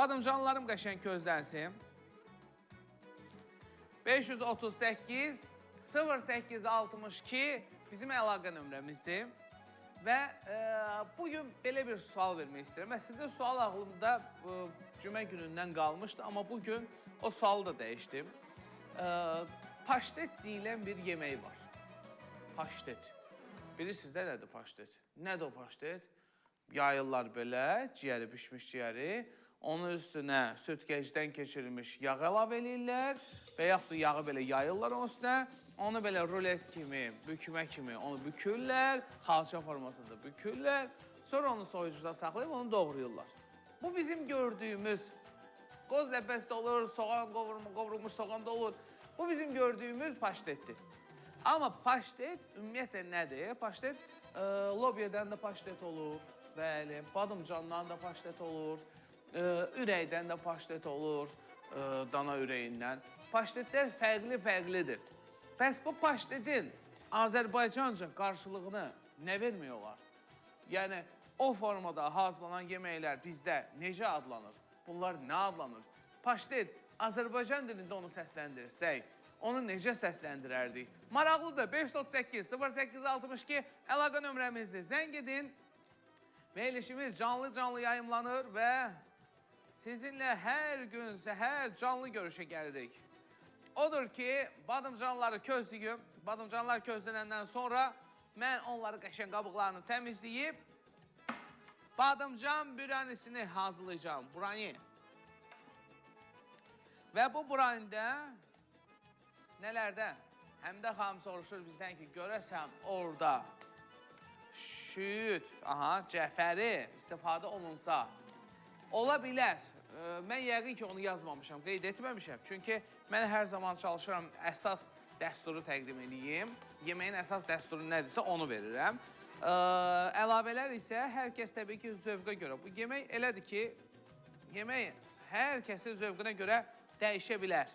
Badımcanlarım qəşəng közlənsin. 538 0862 bizim əlaqə nömrəmizdir. Və bugün belə bir sual vermək istəyirəm. Əslində sual ağlımda cümə günündən qalmışdı, amma bugün o sualı da dəyişdim. Paştet deyilən bir yemək var. Paştet. Bilirsiniz də nədir paştet? Nədir o paştet? Yayırlar belə, ciyəri, pişmiş ciyəri. Onun üstünə sütgəcdən keçirilmiş yağ əlavə edirlər və yaxud da yağı belə yayırlar onun üstünə. Onu belə rulet kimi, bükmə kimi onu bükürlər, xalça formasında bükürlər. Sonra onu soyucuda saxlayıb onu doğrayırlar. Bu bizim gördüyümüz qoz ləpəsi də olur, soğan qovrulmuş soğan da olur. Bu bizim gördüyümüz paştetdir. Amma paştet ümumiyyətlə nədir? Paştet lobyadan da paştet olur, bəli, badımcandan da paştet olur. Ürəkdən də paştet olur, dana ürəyindən. Paştetlər fərqli-fərqlidir. Bəs bu paştetin Azərbaycanca qarşılığını nə vermək olar? Yəni, o formada hazırlanan yeməklər bizdə necə adlanır? Bunlar nə adlanır? Paştet Azərbaycan dilində onu səsləndirsək, onu necə səsləndirərdik? Maraqlıdır, 538 0862 əlaqə nömrəmizdir. Zəng edin. Verilişimiz canlı yayımlanır və sizinlə hər gün səhər canlı görüşə gəlirik. Odur ki, badımcanları közlüyüm. Badımcanlar közlənəndən sonra mən onları qəşəng qabıqlarını təmizləyib badımcan buranisini hazırlayacağım. Burani. Və bu buranidə nələrdə? Həmdə xanım soruşur bizdən ki, görəsən orada şüyüd, cəfəri istifadə olunsa, ola bilər. Mən yəqin ki, onu yazmamışam, qeyd etməmişəm. Çünki mən hər zaman çalışıram, əsas dəsturu təqdim edeyim. Yeməyin əsas dəsturu nədirsə, onu verirəm. Əlavələr isə hər kəs təbii ki, zövqə görə. Bu yemək elədir ki, yemək hər kəsin zövqünə görə dəyişə bilər.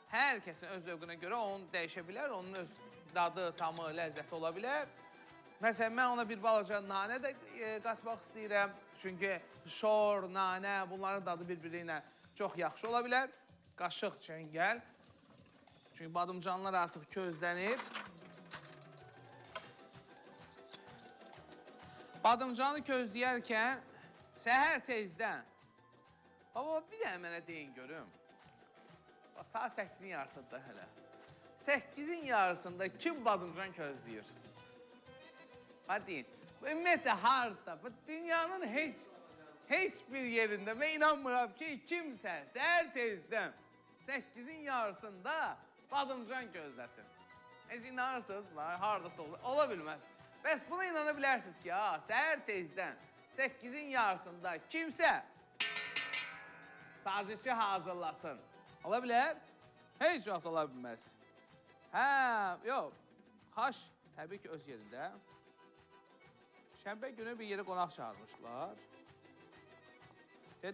Hər kəsin öz zövqünə görə onu dəyişə bilər, onun öz dadı, tamı, ləzzəti ola bilər. Məsələn, mən ona bir balaca nanə də qatmaq istəyirəm. Çünki şor, nanə, bunların dadı bir-biri ilə çox yaxşı ola bilər. Qaşıq, çəngəl. Çünki badımcanlar artıq közlənib. Badımcanı közləyərkən səhər tezdən. Baba, bir dənə mənə deyin görüm. Saat 8-in yarısında hələ. 8-in yarısında kim badımcan közləyir? Hadi, ümumiyyətlə harda, dünyanın heç bir yerində mən inanmıram ki, kimsə səhər tezdən 8-in yarısında badımcan gözləsin. Heç inanırsınız, haradasa olur, ola bilməz. Bəs buna inana bilərsiniz ki, səhər tezdən 8-in yarısında kimsə sazişi hazırlasın. Ola bilər? Heç vaxt ola bilməz. Yox, xaş təbii ki öz yerində. Şənbə günü bir yerə qonaq çağırmışlar.